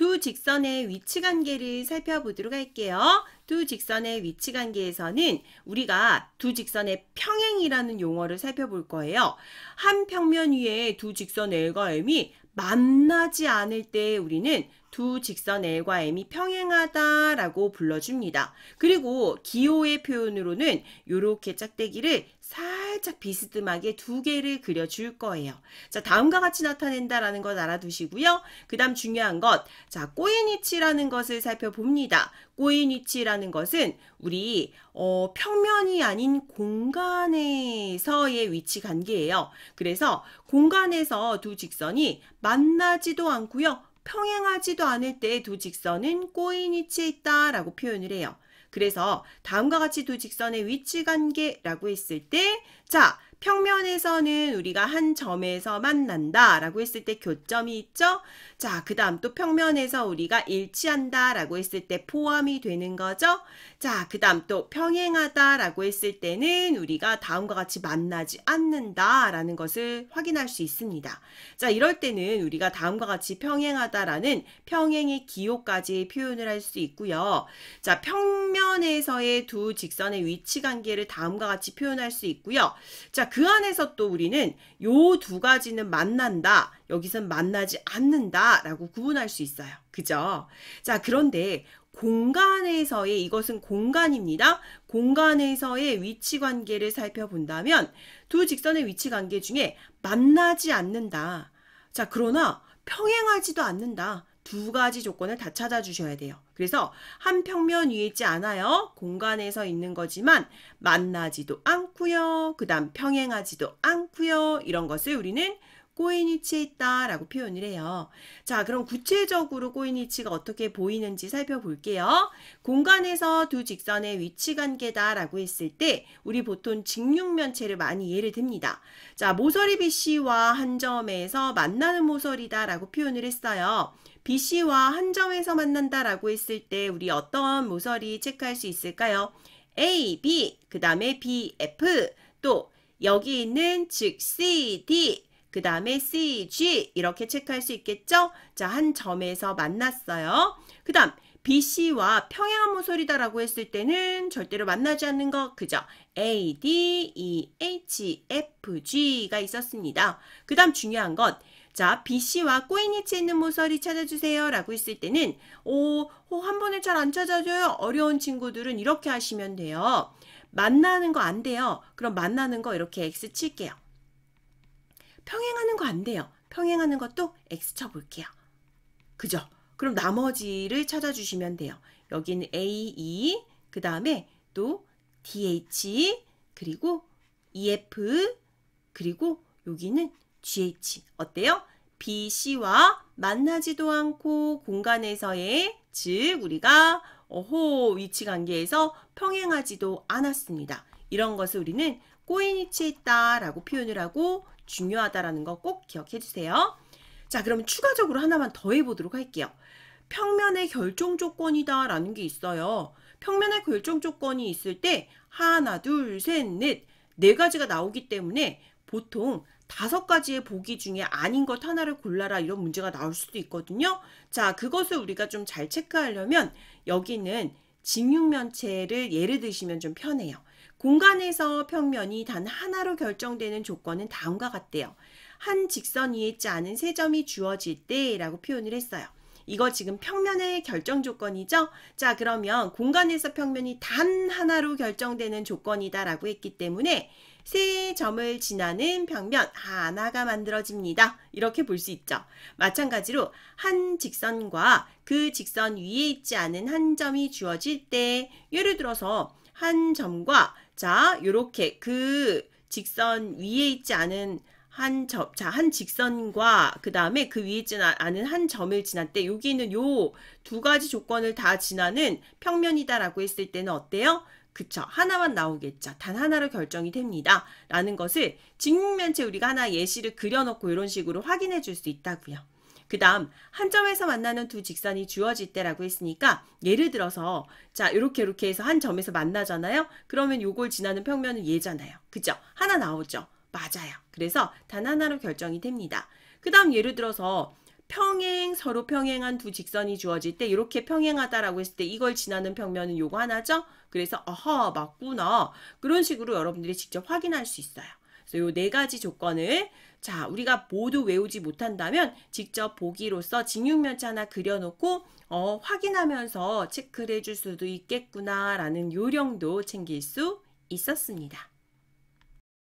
두 직선의 위치 관계를 살펴보도록 할게요. 두 직선의 위치 관계에서는 우리가 두 직선의 평행이라는 용어를 살펴볼 거예요. 한 평면 위에 두 직선 L과 M이 만나지 않을 때 우리는 두 직선 L과 M이 평행하다라고 불러줍니다. 그리고 기호의 표현으로는 이렇게 짝대기를 살짝 비스듬하게 두 개를 그려줄 거예요. 자, 다음과 같이 나타낸다라는 것 알아두시고요. 그 다음 중요한 것, 자, 꼬인 위치라는 것을 살펴봅니다. 꼬인 위치라는 것은 우리 평면이 아닌 공간에서의 위치 관계예요. 그래서 공간에서 두 직선이 만나지도 않고요. 평행하지도 않을 때 두 직선은 꼬인 위치에 있다라고 표현을 해요. 그래서 다음과 같이 두 직선의 위치 관계라고 했을 때, 자, 평면에서는 우리가 한 점에서 만난다 라고 했을 때 교점이 있죠. 자, 그 다음 또 평면에서 우리가 일치한다 라고 했을 때 포함이 되는 거죠. 자, 그 다음 또 평행하다 라고 했을 때는 우리가 다음과 같이 만나지 않는다 라는 것을 확인할 수 있습니다. 자, 이럴 때는 우리가 다음과 같이 평행하다라는 평행의 기호까지 표현을 할 수 있고요. 자, 평면에서의 두 직선의 위치 관계를 다음과 같이 표현할 수 있고요. 자, 그 안에서 또 우리는 요 두 가지는 만난다, 여기선 만나지 않는다 라고 구분할 수 있어요. 그죠? 자, 그런데 공간에서의, 이것은 공간입니다. 공간에서의 위치 관계를 살펴본다면 두 직선의 위치 관계 중에 만나지 않는다. 자, 그러나 평행하지도 않는다. 두 가지 조건을 다 찾아주셔야 돼요. 그래서 한 평면 위에 있지 않아요. 공간에서 있는 거지만 만나지도 않고요. 그 다음 평행하지도 않고요. 이런 것을 우리는 꼬인 위치에 있다라고 표현을 해요. 자, 그럼 구체적으로 꼬인 위치가 어떻게 보이는지 살펴볼게요. 공간에서 두 직선의 위치 관계다라고 했을 때 우리 보통 직육면체를 많이 예를 듭니다. 자, 모서리 BC와 한 점에서 만나는 모서리다라고 표현을 했어요. BC와 한 점에서 만난다라고 했을 때 우리 어떤 모서리 체크할 수 있을까요? A, B, 그 다음에 B, F, 또 여기 있는 즉 C, D, 그 다음에 C, G 이렇게 체크할 수 있겠죠? 자, 한 점에서 만났어요. 그 다음 BC와 평행한 모서리다라고 했을 때는 절대로 만나지 않는 거, 그죠? A, D, E, H, F, G가 있었습니다. 그 다음 중요한 것, 자, BC와 꼬인 위치에 있는 모서리 찾아주세요 라고 했을 때는 한 번에 잘 안 찾아줘요. 어려운 친구들은 이렇게 하시면 돼요. 만나는 거 안 돼요. 그럼 만나는 거 이렇게 X 칠게요. 평행하는 거 안 돼요. 평행하는 것도 X 쳐볼게요. 그죠? 그럼 나머지를 찾아주시면 돼요. 여기는 A, E, 그 다음에 또 DH, 그리고 EF, 그리고 여기는 GH. 어때요? BC와 만나지도 않고 공간에서의, 즉 우리가 위치 관계에서 평행하지도 않았습니다. 이런 것을 우리는 꼬인 위치에 있다라고 표현을 하고 중요하다라는 거 꼭 기억해 주세요. 자, 그럼 추가적으로 하나만 더 해보도록 할게요. 평면의 결정 조건이다 라는 게 있어요. 평면의 결정 조건이 있을 때 하나, 둘, 셋, 넷, 네 가지가 나오기 때문에 보통 5가지의 보기 중에 아닌 것 하나를 골라라 이런 문제가 나올 수도 있거든요. 자, 그것을 우리가 좀 잘 체크하려면 여기는 직육면체를 예를 드시면 좀 편해요. 공간에서 평면이 단 하나로 결정되는 조건은 다음과 같대요. 한 직선 위에 있지 않은 세 점이 주어질 때 라고 표현을 했어요. 이거 지금 평면의 결정 조건이죠? 자, 그러면 공간에서 평면이 단 하나로 결정되는 조건이다 라고 했기 때문에 세 점을 지나는 평면 하나가 만들어집니다. 이렇게 볼 수 있죠. 마찬가지로 한 직선과 그 직선 위에 있지 않은 한 점이 주어질 때 예를 들어서 한 점과 자, 요렇게 그 직선 위에 있지 않은 한 직선과 그 다음에 그 위에 있지 않은 한 점을 지날 때 여기는 요 두 가지 조건을 다 지나는 평면이다라고 했을 때는 어때요? 그쵸. 하나만 나오겠죠. 단 하나로 결정이 됩니다. 라는 것을 직육면체 우리가 하나 예시를 그려놓고 이런 식으로 확인해 줄 수 있다고요. 그 다음 한 점에서 만나는 두 직선이 주어질 때라고 했으니까 예를 들어서 자 이렇게 해서 한 점에서 만나잖아요. 그러면 요걸 지나는 평면은 얘잖아요. 그죠? 하나 나오죠? 맞아요. 그래서 단 하나로 결정이 됩니다. 그 다음 예를 들어서 서로 평행한 두 직선이 주어질 때 이렇게 평행하다라고 했을 때 이걸 지나는 평면은 요거 하나죠? 그래서 아하 맞구나. 그런 식으로 여러분들이 직접 확인할 수 있어요. 그래서 요 네 가지 조건을 자 우리가 모두 외우지 못한다면 직접 보기로써 직육면체 하나 그려놓고 확인하면서 체크를 해줄 수도 있겠구나라는 요령도 챙길 수 있었습니다.